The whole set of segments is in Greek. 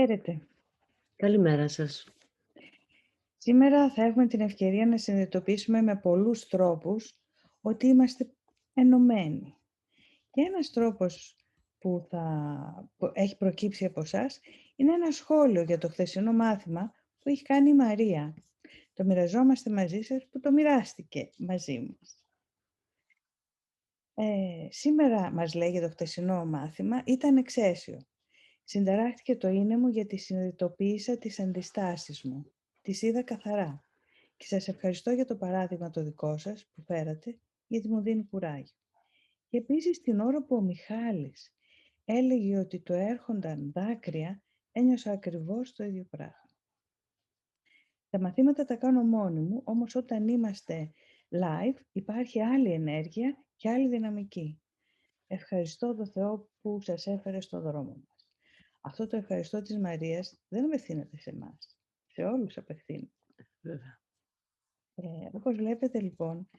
Χαίρετε. Καλημέρα σας. Σήμερα θα έχουμε την ευκαιρία να συνειδητοποιήσουμε με πολλούς τρόπους ότι είμαστε ενωμένοι. Και ένας τρόπος που έχει προκύψει από εσάς είναι ένα σχόλιο για το χθεσινό μάθημα που έχει κάνει η Μαρία. Το μοιραζόμαστε μαζί σας που το μοιράστηκε μαζί μας. Σήμερα μας λέει για το χθεσινό μάθημα ήταν εξαίσιο. Συνταράχτηκε το είναι μου γιατί συνειδητοποίησα τις αντιστάσεις μου. Τις είδα καθαρά. Και σας ευχαριστώ για το παράδειγμα το δικό σας που φέρατε, γιατί μου δίνει κουράγιο. Και επίσης την ώρα που ο Μιχάλης έλεγε ότι το έρχονταν δάκρυα, ένιωσα ακριβώς το ίδιο πράγμα. Τα μαθήματα τα κάνω μόνη μου, όμως όταν είμαστε live υπάρχει άλλη ενέργεια και άλλη δυναμική. Ευχαριστώ τον Θεό που σας έφερε στο δρόμο μας. Αυτό το ευχαριστώ της Μαρίας δεν απευθύνεται σε εμάς. Σε όλους απευθύνεται. Βέβαια. Όπως βλέπετε λοιπόν,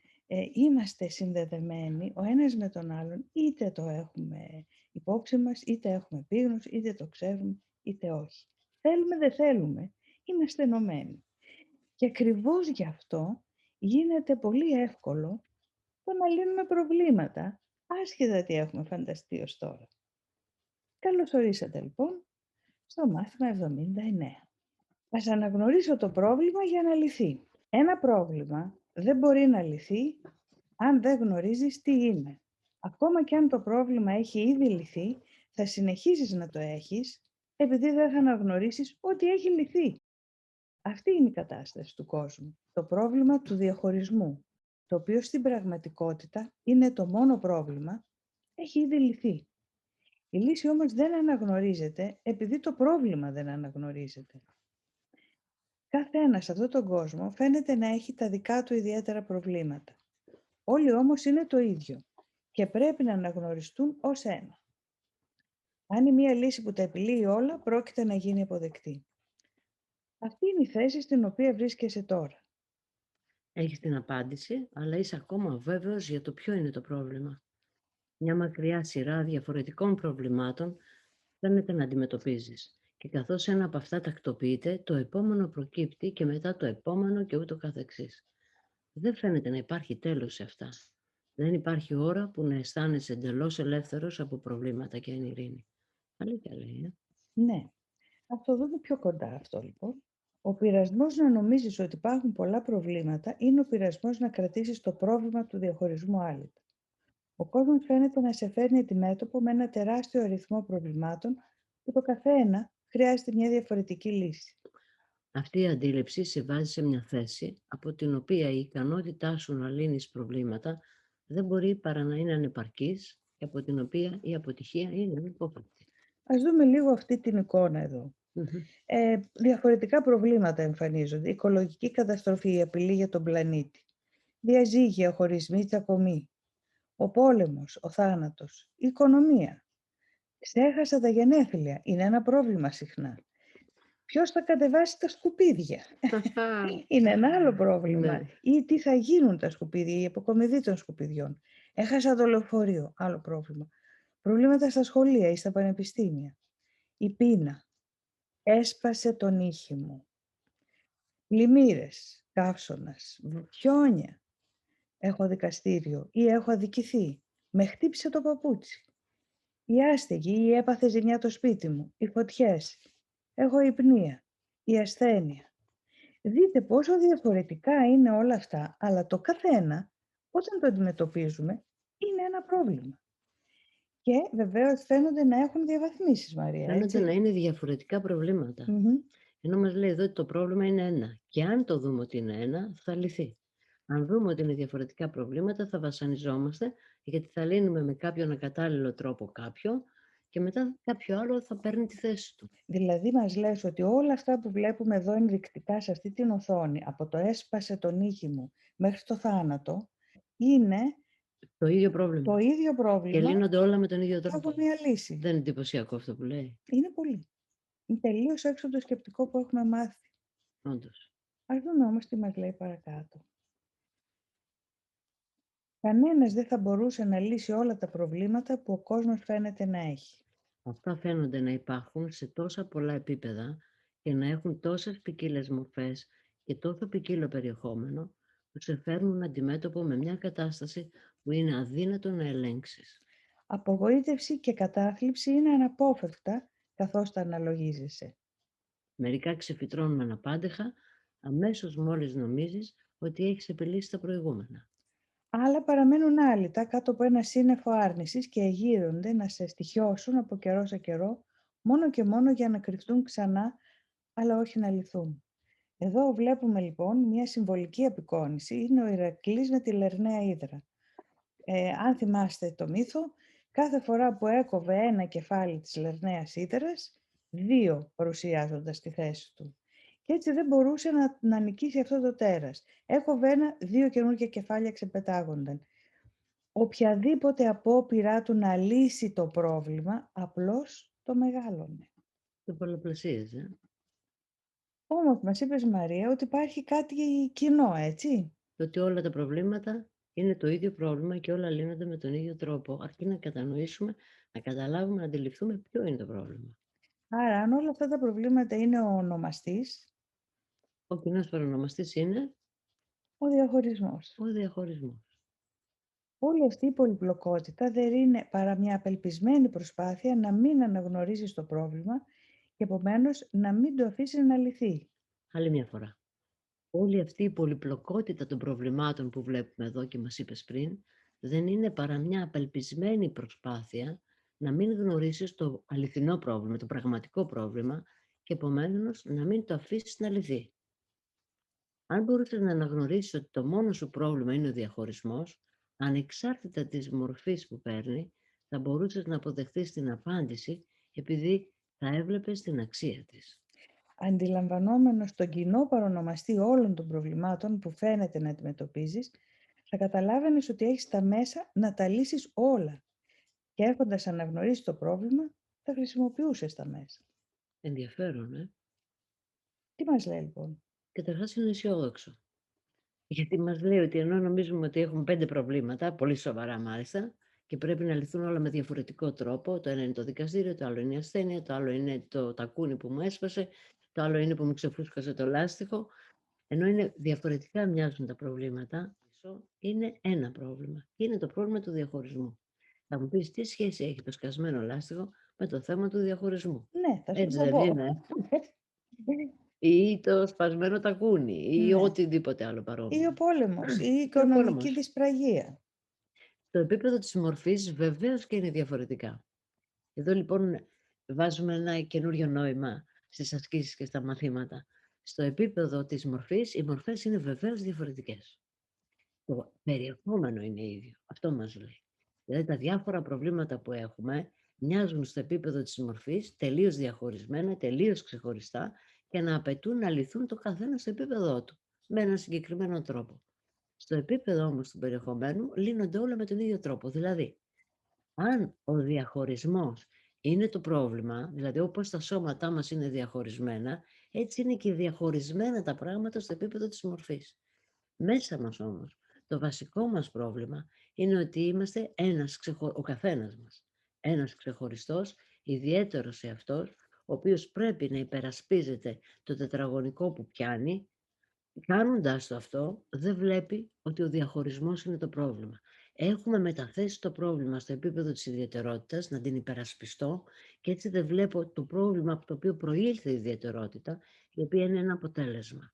είμαστε συνδεδεμένοι ο ένας με τον άλλον, είτε το έχουμε υπόψη μας, είτε έχουμε επίγνωση, είτε το ξέρουμε, είτε όχι. Θέλουμε, δεν θέλουμε, είμαστε ενωμένοι. Και ακριβώς γι' αυτό γίνεται πολύ εύκολο το να λύνουμε προβλήματα, άσχετα τι έχουμε φανταστεί ως τώρα. Καλώς ορίσατε λοιπόν στο μάθημα 79. Ας αναγνωρίσω το πρόβλημα για να λυθεί. Ένα πρόβλημα δεν μπορεί να λυθεί αν δεν γνωρίζεις τι είναι. Ακόμα και αν το πρόβλημα έχει ήδη λυθεί, θα συνεχίσεις να το έχεις, επειδή δεν θα αναγνωρίσεις ότι έχει λυθεί. Αυτή είναι η κατάσταση του κόσμου. Το πρόβλημα του διαχωρισμού, το οποίο στην πραγματικότητα είναι το μόνο πρόβλημα, έχει ήδη λυθεί. Η λύση όμως δεν αναγνωρίζεται επειδή το πρόβλημα δεν αναγνωρίζεται. Κάθε ένας σε αυτόν τον κόσμο φαίνεται να έχει τα δικά του ιδιαίτερα προβλήματα. Όλοι όμως είναι το ίδιο και πρέπει να αναγνωριστούν ως ένα. Αν είναι μία λύση που τα επιλύει όλα, πρόκειται να γίνει αποδεκτή. Αυτή είναι η θέση στην οποία βρίσκεσαι τώρα. Έχεις την απάντηση, αλλά είσαι ακόμα βέβαιος για το ποιο είναι το πρόβλημα. Μια μακριά σειρά διαφορετικών προβλημάτων φαίνεται να αντιμετωπίζεις. Και καθώς ένα από αυτά τακτοποιείται, το επόμενο προκύπτει και μετά το επόμενο και ούτω καθεξής. Δεν φαίνεται να υπάρχει τέλος σε αυτά. Δεν υπάρχει ώρα που να αισθάνεσαι εντελώς ελεύθερος από προβλήματα και ανειρήνη. Αλήθεια λέει, Ναι, ας το δούμε πιο κοντά αυτό λοιπόν. Ο πειρασμός να νομίζεις ότι υπάρχουν πολλά προβλήματα είναι ο πειρασμός να κρατήσεις το πρόβλημα του διαχωρισμού άλυτα. Ο κόσμος φαίνεται να σε φέρνει αντιμέτωπο με ένα τεράστιο αριθμό προβλημάτων που το καθένα χρειάζεται μια διαφορετική λύση. Αυτή η αντίληψη σε βάζει σε μια θέση από την οποία η ικανότητά σου να λύνεις προβλήματα δεν μπορεί παρά να είναι ανεπαρκής και από την οποία η αποτυχία είναι ανυπόφευκτη. Ας δούμε λίγο αυτή την εικόνα εδώ. Διαφορετικά προβλήματα εμφανίζονται. Οικολογική καταστροφή, η απειλή για τον πλανήτη. Διαζύγια, χωρισμοί, τσακωμοί. Ο πόλεμος, ο θάνατος, η οικονομία. Ξέχασα τα γενέθλια. Είναι ένα πρόβλημα συχνά. Ποιος θα κατεβάσει τα σκουπίδια. Είναι ένα άλλο πρόβλημα. Ναι. Ή τι θα γίνουν τα σκουπίδια, η αποκομιδή των σκουπιδιών. Έχασα το λεωφορείο. Άλλο πρόβλημα. Προβλήματα στα σχολεία ή στα πανεπιστήμια. Η πείνα. Έσπασε το νύχι μου. Πλημμύρες, καύσωνας, χιόνια. Έχω δικαστήριο ή έχω αδικηθεί. Με χτύπησε το παπούτσι. Η άστεγη ή έπαθε ζημιά το σπίτι μου. Οι φωτιές. Έχω υπνία. Η ασθένεια. Δείτε πόσο διαφορετικά είναι όλα αυτά, αλλά το καθένα, όταν το αντιμετωπίζουμε, είναι ένα πρόβλημα. Και βεβαίως φαίνονται να έχουν διαβαθμίσεις, Μαρία, Φαίνονται έτσι. να είναι διαφορετικά προβλήματα. Ενώ μας λέει εδώ ότι το πρόβλημα είναι ένα. Και αν το δούμε ότι είναι ένα, θα λυθεί. Αν δούμε ότι είναι διαφορετικά προβλήματα, θα βασανιζόμαστε, γιατί θα λύνουμε με κάποιον ακατάλληλο τρόπο κάποιον και μετά κάποιο άλλο θα παίρνει τη θέση του. Δηλαδή μας λες ότι όλα αυτά που βλέπουμε εδώ ενδεικτικά σε αυτή την οθόνη, από το έσπασε το νύχι μου μέχρι το θάνατο, είναι Το ίδιο πρόβλημα. το ίδιο Και πρόβλημα λύνονται όλα με τον ίδιο από τρόπο. μια λύση. Δεν είναι εντυπωσιακό αυτό που λέει. Είναι πολύ. Είναι τελείως έξω από το σκεπτικό που έχουμε μάθει. Όντως. Ας δούμε όμως τι μας λέει παρακάτω. Κανένας δεν θα μπορούσε να λύσει όλα τα προβλήματα που ο κόσμος φαίνεται να έχει. Αυτά φαίνονται να υπάρχουν σε τόσα πολλά επίπεδα και να έχουν τόσες ποικίλες μορφές και τόσο ποικίλο περιεχόμενο που σε φέρνουν αντιμέτωπο με μια κατάσταση που είναι αδύνατο να ελέγξεις. Απογοήτευση και κατάθλιψη είναι αναπόφευκτα καθώς τα αναλογίζεσαι. Μερικά ξεφυτρώνουν αναπάντεχα αμέσως μόλις νομίζεις ότι έχεις επιλύσει τα προηγούμενα. Άλλα παραμένουν άλυτα κάτω από ένα σύννεφο άρνησης και εγείρονται να σε στοιχιώσουν από καιρό σε καιρό, μόνο και μόνο για να κρυφτούν ξανά, αλλά όχι να λυθούν. Εδώ βλέπουμε λοιπόν μια συμβολική απεικόνηση, είναι ο Ηρακλής με τη Λερναία Ύδρα. Αν θυμάστε το μύθο, κάθε φορά που έκοβε ένα κεφάλι της Λερναίας Ύδρας, δύο παρουσιάζονταν στη θέση του. Και έτσι δεν μπορούσε να νικήσει αυτό το τέρας. Έκοβε ένα, δύο καινούργια κεφάλια ξεπετάγονταν. Οποιαδήποτε απόπειρά του να λύσει το πρόβλημα, απλώς το μεγάλωνε. Το πολλαπλασίαζε. Όμως μας είπες, Μαρία, ότι υπάρχει κάτι κοινό, έτσι? Το ότι όλα τα προβλήματα είναι το ίδιο πρόβλημα και όλα λύνονται με τον ίδιο τρόπο, αρκεί να κατανοήσουμε, να καταλάβουμε, να αντιληφθούμε ποιο είναι το πρόβλημα. Άρα, αν όλα αυτά τα προβλήματα είναι ο ονομαστής, Ο κοινός παρονομαστής είναι ο διαχωρισμός. ο διαχωρισμός. Όλη αυτή η πολυπλοκότητα δεν είναι παρά μια απελπισμένη προσπάθεια να μην αναγνωρίζεις το πρόβλημα και επομένως να μην το αφήσεις να λυθεί. Άλλη μια φορά. Όλη αυτή η πολυπλοκότητα των προβλημάτων που βλέπουμε εδώ και μας είπες πριν, δεν είναι παρά μια απελπισμένη προσπάθεια να μην γνωρίσεις το αληθινό πρόβλημα, το πραγματικό πρόβλημα και επομένως να μην το αφήσεις να λυθεί. Αν μπορούσες να αναγνωρίσεις ότι το μόνο σου πρόβλημα είναι ο διαχωρισμός, ανεξάρτητα της μορφής που παίρνει, θα μπορούσες να αποδεχθείς την απάντηση επειδή θα έβλεπες την αξία της. Αντιλαμβανόμενος τον κοινό παρονομαστή όλων των προβλημάτων που φαίνεται να αντιμετωπίζεις, θα καταλάβαινες ότι έχεις τα μέσα να τα λύσεις όλα. Και έχοντας αναγνωρίσει το πρόβλημα, θα χρησιμοποιούσες τα μέσα. Ενδιαφέρον, Τι μας λέει λοιπόν? Καταρχάς είναι αισιόδοξο. Γιατί μας λέει ότι ενώ νομίζουμε ότι έχουμε 5 προβλήματα, πολύ σοβαρά μάλιστα, και πρέπει να λυθούν όλα με διαφορετικό τρόπο. Το ένα είναι το δικαστήριο, το άλλο είναι η ασθένεια, το άλλο είναι το τακούνι που μου έσπασε, το άλλο είναι που μου ξεφούσκασε το λάστιχο. Ενώ είναι διαφορετικά μοιάζουν τα προβλήματα, είναι ένα πρόβλημα. Και είναι το πρόβλημα του διαχωρισμού. Θα μου πεις τι σχέση έχει το σκασμένο λάστιχο με το θέμα του διαχωρισμού. Ναι, θα σου Έτσι το δεν πω. είναι? Ή το σπασμένο τακούνι ή Ναι. οτιδήποτε άλλο Ή παρόμοιο. ο πόλεμος, ή η πόλεμος. οικονομική δυσπραγία. Το επίπεδο της μορφής βεβαίως και είναι διαφορετικά. Εδώ λοιπόν βάζουμε ένα καινούριο νόημα στις ασκήσεις και στα μαθήματα. Στο επίπεδο της μορφής, οι μορφές είναι βεβαίως διαφορετικές. Το περιεχόμενο είναι ίδιο. Αυτό μας λέει. Δηλαδή τα διάφορα προβλήματα που έχουμε μοιάζουν στο επίπεδο της μορφής, τελείως διαχωρισμένα, τελείως ξεχωριστά και να απαιτούν να λυθούν το καθένα στο επίπεδό του, με έναν συγκεκριμένο τρόπο. Στο επίπεδο όμως του περιεχομένου λύνονται όλα με τον ίδιο τρόπο. Δηλαδή, αν ο διαχωρισμός είναι το πρόβλημα, δηλαδή όπως τα σώματά μας είναι διαχωρισμένα, έτσι είναι και διαχωρισμένα τα πράγματα στο επίπεδο της μορφής. Μέσα μας όμως, το βασικό μας πρόβλημα είναι ότι είμαστε ο καθένας μας. Ένας ξεχωριστός, ιδιαίτερος εαυτός, ο οποίος πρέπει να υπερασπίζεται το τετραγωνικό που πιάνει. Κάνοντας το αυτό, δεν βλέπει ότι ο διαχωρισμός είναι το πρόβλημα. Έχουμε μεταθέσει το πρόβλημα στο επίπεδο της ιδιαιτερότητας, να την υπερασπιστώ και έτσι δεν βλέπω το πρόβλημα από το οποίο προήλθε η ιδιαιτερότητα, η οποία είναι ένα αποτέλεσμα.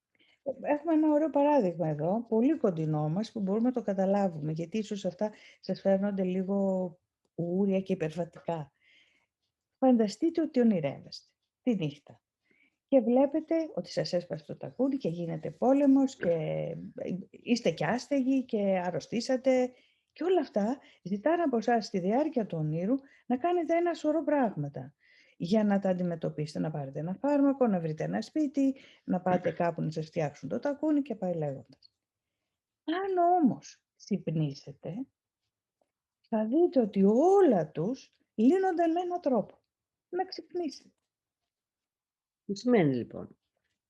Έχουμε ένα ωραίο παράδειγμα εδώ, πολύ κοντινό μας, που μπορούμε να το καταλάβουμε, γιατί ίσως αυτά σας φαίνονται λίγο ούρια και υπερβατικά. Φανταστείτε ότι ονειρεύεστε τη νύχτα και βλέπετε ότι σας έσπασε το τακούνι και γίνεται πόλεμος και είστε κι άστεγοι και αρρωστήσατε και όλα αυτά ζητάνε από εσάς στη διάρκεια του ονείρου να κάνετε ένα σωρό πράγματα για να τα αντιμετωπίσετε, να πάρετε ένα φάρμακο, να βρείτε ένα σπίτι, να πάτε κάπου να σας φτιάξουν το τακούνι και πάει λέγοντας. Αν όμως ξυπνήσετε, θα δείτε ότι όλα τους λύνονται με έναν τρόπο. Να ξυπνήσετε. Τι σημαίνει λοιπόν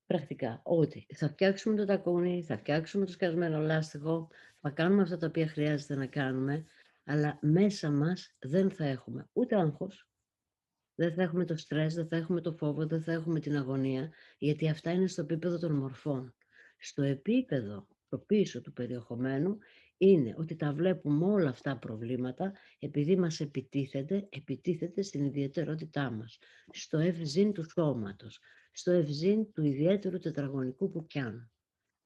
πρακτικά ότι θα φτιάξουμε το τακούνι, θα φτιάξουμε το σκασμένο λάστιχο, θα κάνουμε αυτά τα οποία χρειάζεται να κάνουμε, αλλά μέσα μας δεν θα έχουμε ούτε άγχος, Δεν θα έχουμε το στρες, δεν θα έχουμε το φόβο, δεν θα έχουμε την αγωνία, γιατί αυτά είναι στο επίπεδο των μορφών. Στο επίπεδο, το πίσω του περιεχομένου, είναι ότι τα βλέπουμε όλα αυτά προβλήματα, επειδή μας επιτίθεται στην ιδιαιτερότητά μας, στο ευζήν του σώματος, στο ευζήν του ιδιαίτερου τετραγωνικού που πιάνουν.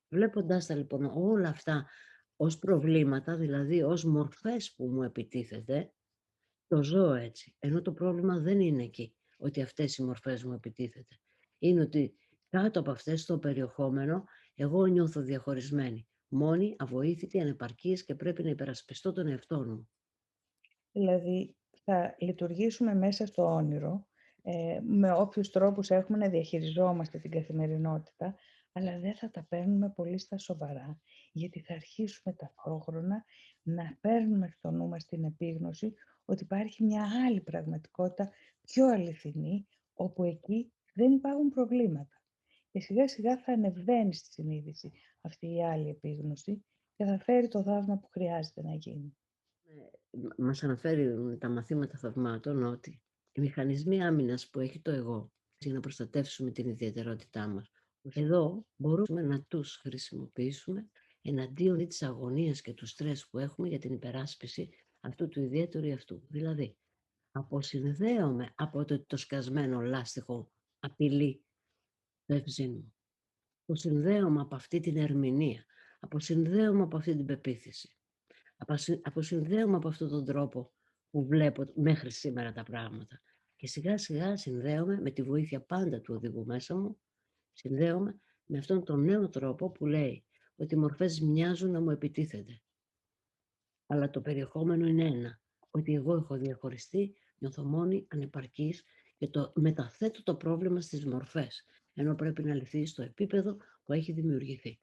Βλέποντας τα λοιπόν όλα αυτά ως προβλήματα, δηλαδή ως μορφές που μου επιτίθεται, το ζω έτσι. Ενώ το πρόβλημα δεν είναι εκεί, ότι αυτές οι μορφές μου επιτίθεται. Είναι ότι κάτω από αυτές το περιεχόμενο, εγώ νιώθω διαχωρισμένη. Μόνη, αβοήθητη, ανεπαρκής και πρέπει να υπερασπιστώ τον εαυτό μου. Δηλαδή, θα λειτουργήσουμε μέσα στο όνειρο, με όποιους τρόπους έχουμε να διαχειριζόμαστε την καθημερινότητα, αλλά δεν θα τα παίρνουμε πολύ στα σοβαρά, γιατί θα αρχίσουμε ταυτόχρονα να παίρνουμε στο νου μας την επίγνωση ότι υπάρχει μια άλλη πραγματικότητα, πιο αληθινή, όπου εκεί δεν υπάρχουν προβλήματα. Και σιγά σιγά θα ανεβαίνει στη συνείδηση αυτή η άλλη επίγνωση και θα φέρει το θαύμα που χρειάζεται να γίνει. Μας αναφέρει τα μαθήματα θαυμάτων ότι οι μηχανισμοί άμυνας που έχει το εγώ για να προστατεύσουμε την ιδιαιτερότητά μας, εδώ μπορούμε να τους χρησιμοποιήσουμε εναντίον της αγωνίας και του στρες που έχουμε για την υπεράσπιση αυτού του ιδιαίτερου εαυτού. Δηλαδή, αποσυνδέομαι από το σκασμένο λάστιχο απειλή το ευζήν μου. Αποσυνδέομαι από αυτή την ερμηνεία. Αποσυνδέομαι από αυτή την πεποίθηση. Αποσυνδέομαι από αυτόν τον τρόπο που βλέπω μέχρι σήμερα τα πράγματα. Και σιγά σιγά συνδέομαι με τη βοήθεια πάντα του οδηγού μέσα μου, συνδέομαι με αυτόν τον νέο τρόπο που λέει ότι οι μορφές μοιάζουν να μου επιτίθενται. Αλλά το περιεχόμενο είναι ένα, ότι εγώ έχω διαχωριστεί, νιώθω μόνη, ανεπαρκής και το μεταθέτω το πρόβλημα στις μορφές, ενώ πρέπει να λυθεί στο επίπεδο που έχει δημιουργηθεί,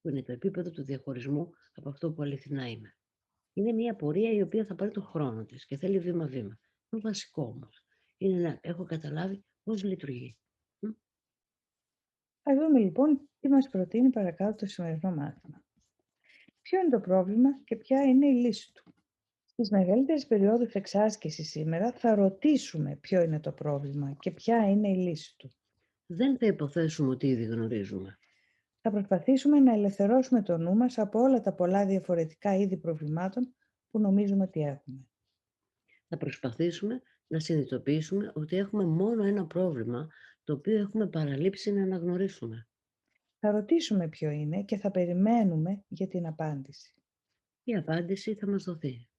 που είναι το επίπεδο του διαχωρισμού από αυτό που αληθινά είμαι. Είναι μια πορεία η οποία θα πάρει τον χρόνο της και θέλει βήμα-βήμα. Το βασικό όμως είναι να έχω καταλάβει πώς λειτουργεί. Ας δούμε λοιπόν τι μας προτείνει παρακάτω το σημερινό μάθημα. Ποιο είναι το πρόβλημα και ποια είναι η λύση του. Στις μεγαλύτερες περιόδους εξάσκησης σήμερα θα ρωτήσουμε ποιο είναι το πρόβλημα και ποια είναι η λύση του. Δεν θα υποθέσουμε ότι ήδη γνωρίζουμε. Θα προσπαθήσουμε να ελευθερώσουμε το νου μας από όλα τα πολλά διαφορετικά είδη προβλημάτων που νομίζουμε ότι έχουμε. Θα προσπαθήσουμε να συνειδητοποιήσουμε ότι έχουμε μόνο ένα πρόβλημα το οποίο έχουμε παραλείψει να αναγνωρίσουμε. Θα ρωτήσουμε ποιο είναι και θα περιμένουμε για την απάντηση. Η απάντηση θα μας δοθεί.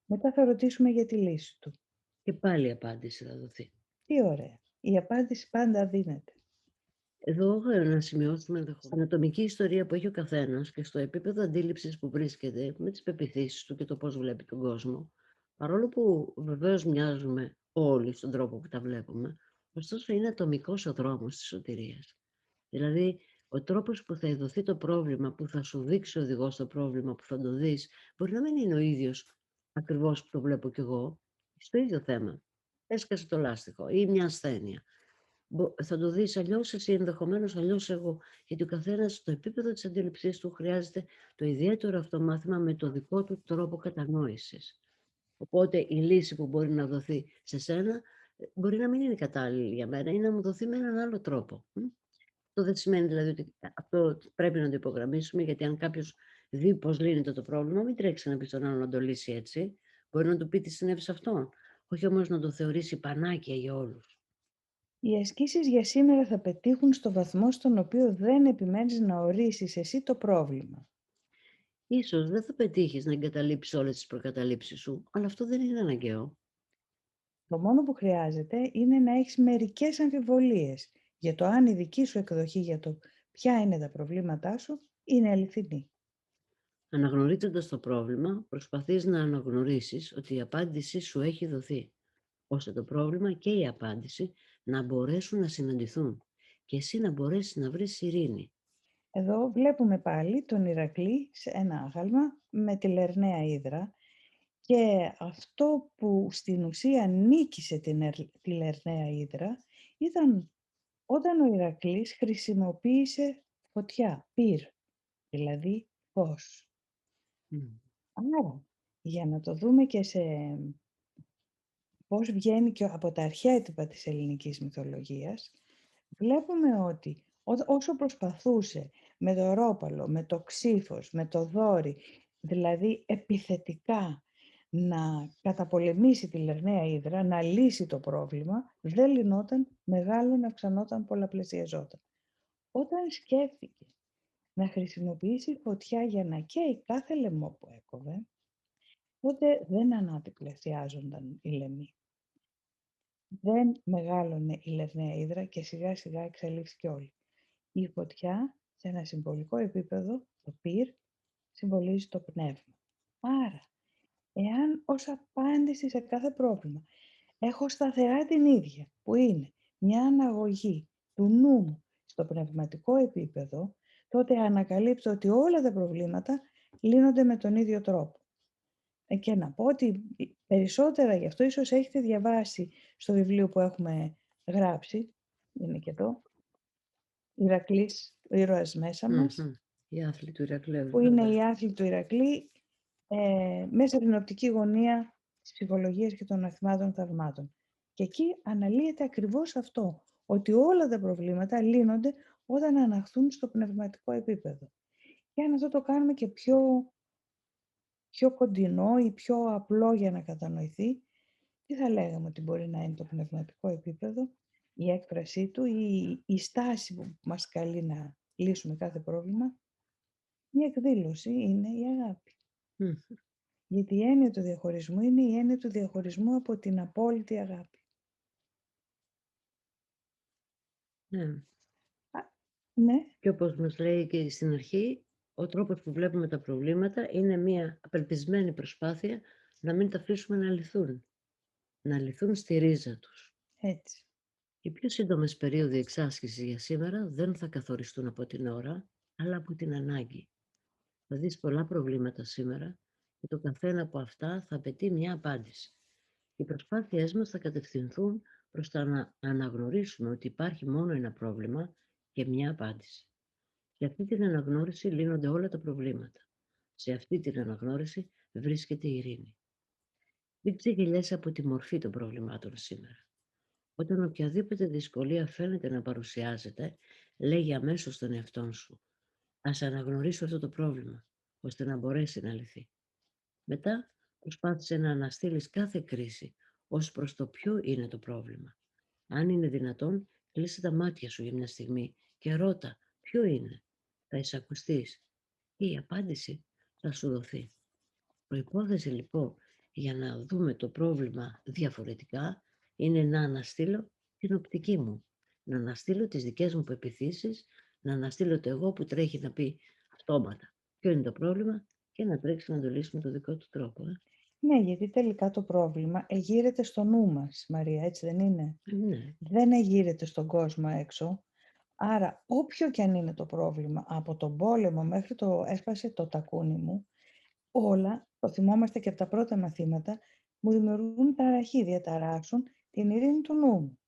Μετά θα ρωτήσουμε για τη λύση του. Και πάλι η απάντηση θα δοθεί. Τι ωραία. Η απάντηση πάντα δίνεται. Εδώ να σημειώσουμε στην ατομική ιστορία που έχει ο καθένας και στο επίπεδο αντίληψης που βρίσκεται με τις πεποιθήσεις του και το πώς βλέπει τον κόσμο, παρόλο που βεβαίως μοιάζουμε όλοι στον τρόπο που τα βλέπουμε, ωστόσο είναι ατομικός ο δρόμος της σωτηρίας. Δηλαδή, ο τρόπος που θα ειδωθεί το πρόβλημα, που θα σου δείξει ο οδηγός το πρόβλημα, που θα το δεις, μπορεί να μην είναι ο ίδιος ακριβώς που το βλέπω κι εγώ, στο ίδιο θέμα. Έσκασε το λάστιχο ή μια ασθένεια. Θα το δεις αλλιώς εσύ, ενδεχομένως αλλιώς εγώ, γιατί ο καθένας στο επίπεδο της αντίληψής του χρειάζεται το ιδιαίτερο αυτό μάθημα με το δικό του τρόπο κατανόησης. Οπότε η λύση που μπορεί να δοθεί σε σένα μπορεί να μην είναι κατάλληλη για μένα ή να μου δοθεί με έναν άλλο τρόπο. Αυτό δεν σημαίνει δηλαδή ότι αυτό πρέπει να το υπογραμμίσουμε, γιατί αν κάποιος δει πώς λύνεται το πρόβλημα, μην τρέξει να πει στον άλλο να το λύσει έτσι. Μπορεί να του πει τι συνέβη σε αυτόν. Όχι όμως να το θεωρήσει πανάκια για όλους. Οι ασκήσεις για σήμερα θα πετύχουν στο βαθμό στον οποίο δεν επιμένεις να ορίσεις εσύ το πρόβλημα. Ίσως δεν θα πετύχεις να εγκαταλείψεις όλες τις προκαταλήψεις σου, αλλά αυτό δεν είναι αναγκαίο. Το μόνο που χρειάζεται είναι να έχεις μερικές αμφιβολίες για το αν η δική σου εκδοχή για το ποια είναι τα προβλήματά σου είναι αληθινή. Αναγνωρίζοντας το πρόβλημα, προσπαθείς να αναγνωρίσεις ότι η απάντησή σου έχει δοθεί, ώστε το πρόβλημα και η απάντηση να μπορέσουν να συναντηθούν και εσύ να μπορέσεις να βρεις ειρήνη. Εδώ βλέπουμε πάλι τον Ηρακλή σε ένα άγαλμα με τη Λερναία Ύδρα και αυτό που στην ουσία νίκησε τη Λερναία Ύδρα ήταν όταν ο Ηρακλής χρησιμοποίησε φωτιά, πυρ, δηλαδή φως. Mm. Άρα, για να το δούμε και σε πώς βγαίνει και από τα αρχέτυπα της ελληνικής μυθολογίας, βλέπουμε ότι όσο προσπαθούσε με το ρόπαλο, με το ξύφος, με το δόρυ, δηλαδή επιθετικά να καταπολεμήσει τη Λερναία Ύδρα, να λύσει το πρόβλημα, δεν λυνόταν, μεγάλων αυξανόταν, πολλαπλασιαζόταν. Όταν σκέφτηκε να χρησιμοποιήσει φωτιά για να καίει κάθε λαιμό που έκοβε, τότε δεν αναδιπλασιάζονταν οι λαιμοί. Δεν μεγάλωνε η Λερναία Ύδρα και σιγά σιγά εξαλείφθηκε όλη. Η φωτιά σε ένα συμβολικό επίπεδο, το πυρ, συμβολίζει το πνεύμα. Άρα, εάν ως απάντηση σε κάθε πρόβλημα έχω σταθερά την ίδια, που είναι μια αναγωγή του νου μου στο πνευματικό επίπεδο, τότε ανακαλύπτω ότι όλα τα προβλήματα λύνονται με τον ίδιο τρόπο. Και να πω ότι περισσότερα γι' αυτό ίσως έχετε διαβάσει στο βιβλίο που έχουμε γράψει, είναι και εδώ, Ηρακλής, ο ήρωας μέσα μας, Η άθλη του Ηρακλέου, που είναι βέβαια. η άθλη του Ηρακλή, μέσα από την οπτική γωνία της ψυχολογίας και των μαθημάτων θαυμάτων. Και εκεί αναλύεται ακριβώς αυτό, ότι όλα τα προβλήματα λύνονται όταν αναχθούν στο πνευματικό επίπεδο. Και αν αυτό το κάνουμε και πιο κοντινό ή πιο απλό για να κατανοηθεί, τι θα λέγαμε ότι μπορεί να είναι το πνευματικό επίπεδο, η έκφρασή του ή η στάση που μας καλεί να λύσουμε κάθε πρόβλημα? Η εκδήλωση είναι η αγάπη. Γιατί η έννοια του διαχωρισμού είναι η έννοια του διαχωρισμού από την απόλυτη αγάπη. Ναι. Ναι. Και όπως μας λέει και στην αρχή, ο τρόπος που βλέπουμε τα προβλήματα είναι μια απελπισμένη προσπάθεια να μην τα αφήσουμε να λυθούν. Να λυθούν στη ρίζα τους. Έτσι. Οι πιο σύντομες περίοδοι εξάσκησης για σήμερα δεν θα καθοριστούν από την ώρα, αλλά από την ανάγκη. Θα δεις πολλά προβλήματα σήμερα και το καθένα από αυτά θα απαιτεί μια απάντηση. Οι προσπάθειές μας θα κατευθυνθούν προς το να αναγνωρίσουμε ότι υπάρχει μόνο ένα πρόβλημα και μια απάντηση. Σε αυτή την αναγνώριση λύνονται όλα τα προβλήματα. Σε αυτή την αναγνώριση βρίσκεται η ειρήνη. Μην ξεγελιέσαι από τη μορφή των προβλημάτων σήμερα. Όταν οποιαδήποτε δυσκολία φαίνεται να παρουσιάζεται, λέγει αμέσως στον εαυτό σου: ας αναγνωρίσω αυτό το πρόβλημα, ώστε να μπορέσει να λυθεί. Μετά προσπάθησε να αναστείλεις κάθε κρίση ως προς το ποιο είναι το πρόβλημα. Αν είναι δυνατόν, κλείσε τα μάτια σου για μια στιγμή και ρώτα ποιο είναι. Θα εισακουστείς και η απάντηση θα σου δοθεί. Προϋπόθεση λοιπόν για να δούμε το πρόβλημα διαφορετικά είναι να αναστείλω την οπτική μου, να αναστείλω τις δικές μου πεποιθήσεις, να αναστείλω το εγώ που τρέχει να πει αυτόματα ποιο είναι το πρόβλημα και να τρέξει να το λύσει με το δικό του τρόπο. Ναι, γιατί τελικά το πρόβλημα εγείρεται στο νου μας, Μαρία, έτσι δεν είναι? Ναι. Δεν εγείρεται στον κόσμο έξω. Άρα, όποιο και αν είναι το πρόβλημα, από τον πόλεμο μέχρι το έσπασε το τακούνι μου, όλα, το θυμόμαστε και από τα πρώτα μαθήματα, μου δημιουργούν ταραχή, διαταράσσουν την ειρήνη του νου μου.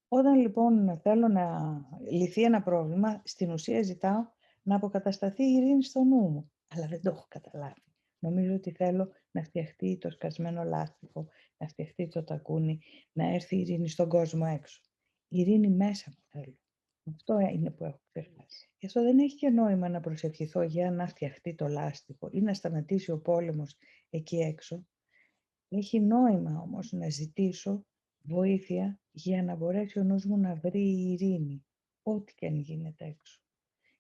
Όταν λοιπόν θέλω να λυθεί ένα πρόβλημα, στην ουσία ζητάω να αποκατασταθεί η ειρήνη στο νου μου. Αλλά δεν το έχω καταλάβει. Νομίζω ότι θέλω να φτιαχτεί το σκασμένο λάστιχο, να φτιαχτεί το τακούνι, να έρθει η ειρήνη στον κόσμο έξω. Η ειρήνη μέσα μου θέλω. Αυτό είναι που έχω ξεχάσει. Γι' αυτό δεν έχει και νόημα να προσευχηθώ για να φτιαχτεί το λάστιχο ή να σταματήσει ο πόλεμος εκεί έξω. Έχει νόημα όμως να ζητήσω βοήθεια για να μπορέσει ο νους μου να βρει η ειρήνη, ό,τι και αν γίνεται έξω.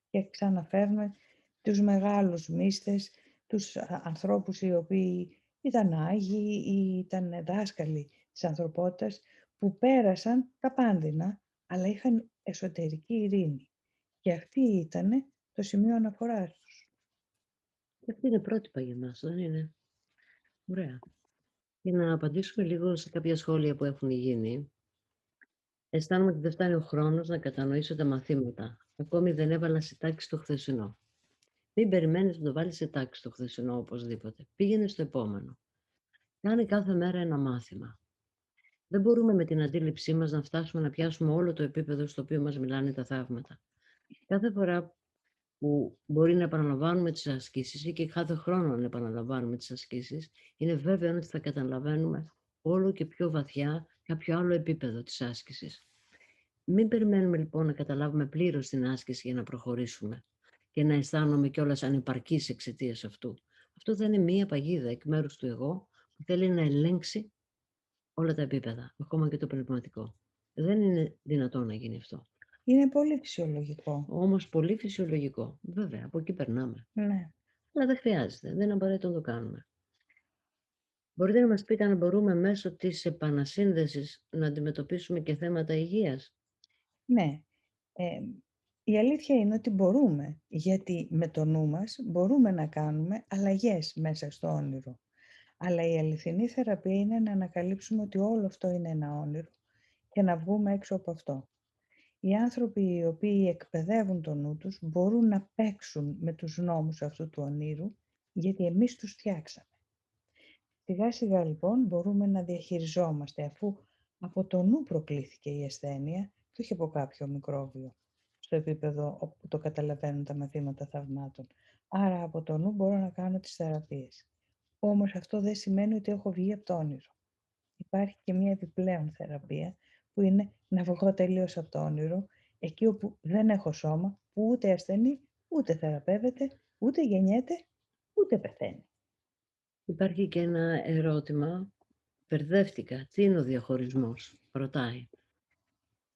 Και ξαναφέρνουμε τους μεγάλους μύστες, τους ανθρώπους οι οποίοι ήταν άγιοι ή ήταν δάσκαλοι της ανθρωπότητας, που πέρασαν τα πάνδυνα, αλλά είχαν εσωτερική ειρήνη. Και αυτή ήταν το σημείο αναφοράς τους. Και αυτή είναι πρότυπα για μας, δεν είναι? Ωραία. Για να απαντήσουμε λίγο σε κάποια σχόλια που έχουν γίνει. Αισθάνομαι ότι δεν φτάνει ο χρόνος να κατανοήσω τα μαθήματα. Ακόμη δεν έβαλα σε τάξη το χθεσινό. Μην περιμένεις να το βάλεις σε τάξη το χθεσινό οπωσδήποτε. Πήγαινε στο επόμενο. Κάνε κάθε μέρα ένα μάθημα. Δεν μπορούμε με την αντίληψή μας να φτάσουμε να πιάσουμε όλο το επίπεδο στο οποίο μας μιλάνε τα θαύματα. Κάθε φορά που μπορεί να επαναλαμβάνουμε τις ασκήσεις ή και κάθε χρόνο να επαναλαμβάνουμε τις ασκήσεις, είναι βέβαιο ότι θα καταλαβαίνουμε όλο και πιο βαθιά κάποιο άλλο επίπεδο της άσκησης. Μην περιμένουμε λοιπόν να καταλάβουμε πλήρως την άσκηση για να προχωρήσουμε και να αισθάνομαι κιόλας ανυπαρκής εξαιτίας αυτού. Αυτό θα είναι μία παγίδα εκ μέρους του εγώ που θέλει να ελέγξει όλα τα επίπεδα, ακόμα και το πνευματικό. Δεν είναι δυνατόν να γίνει αυτό. Είναι πολύ φυσιολογικό. Όμως πολύ φυσιολογικό. Βέβαια, από εκεί περνάμε. Ναι. Αλλά δεν χρειάζεται, δεν είναι απαραίτητο να το κάνουμε. Μπορείτε να μας πείτε αν μπορούμε μέσω της επανασύνδεσης να αντιμετωπίσουμε και θέματα υγείας? Ναι. Η αλήθεια είναι ότι μπορούμε, γιατί με το νου μας μπορούμε να κάνουμε αλλαγές μέσα στο όνειρο. Αλλά η αληθινή θεραπεία είναι να ανακαλύψουμε ότι όλο αυτό είναι ένα όνειρο και να βγούμε έξω από αυτό. Οι άνθρωποι οι οποίοι εκπαιδεύουν το νου τους μπορούν να παίξουν με τους νόμους αυτού του ονείρου, γιατί εμείς τους φτιάξαμε. Σιγά σιγά λοιπόν μπορούμε να διαχειριζόμαστε, αφού από το νου προκλήθηκε η ασθένεια και όχι από κάποιο μικρόβιο, στο επίπεδο όπου το καταλαβαίνουν τα μαθήματα θαυμάτων. Άρα από το νου μπορώ να κάνω τις θεραπείες. Όμως αυτό δεν σημαίνει ότι έχω βγει από το όνειρο. Υπάρχει και μια επιπλέον θεραπεία που είναι να βγω τελείως από το όνειρο, εκεί όπου δεν έχω σώμα, που ούτε ασθενεί, ούτε θεραπεύεται, ούτε γεννιέται, ούτε πεθαίνει. Υπάρχει και ένα ερώτημα, μπερδεύτηκα, τι είναι ο διαχωρισμός, ρωτάει.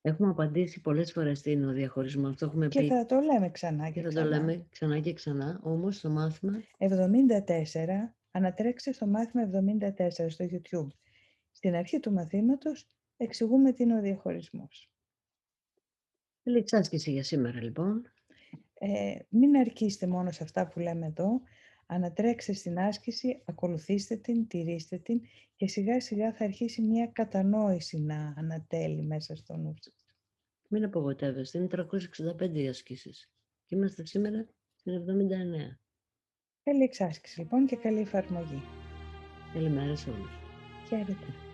Έχουμε απαντήσει πολλές φορές τι είναι ο διαχωρισμός, το έχουμε Και πει θα το λέμε ξανά και και θα ξανά. το λέμε ξανά και ξανά, όμως το μάθημα 74, ανατρέξτε στο μάθημα 74 στο YouTube. Στην αρχή του μαθήματος εξηγούμε τι είναι ο διαχωρισμός. θέλει εξάσκηση για σήμερα λοιπόν. Μην αρκείστε μόνο σε αυτά που λέμε εδώ, ανατρέξτε στην άσκηση, ακολουθήστε την, τηρήστε την και σιγά σιγά θα αρχίσει μια κατανόηση να ανατέλει μέσα στο νου σας. Μην απογοητεύεστε, είναι 365 οι ασκήσεις και είμαστε σήμερα στην 79. Καλή εξάσκηση λοιπόν και καλή εφαρμογή. Καλημέρα σε όλους. Χαίρετε.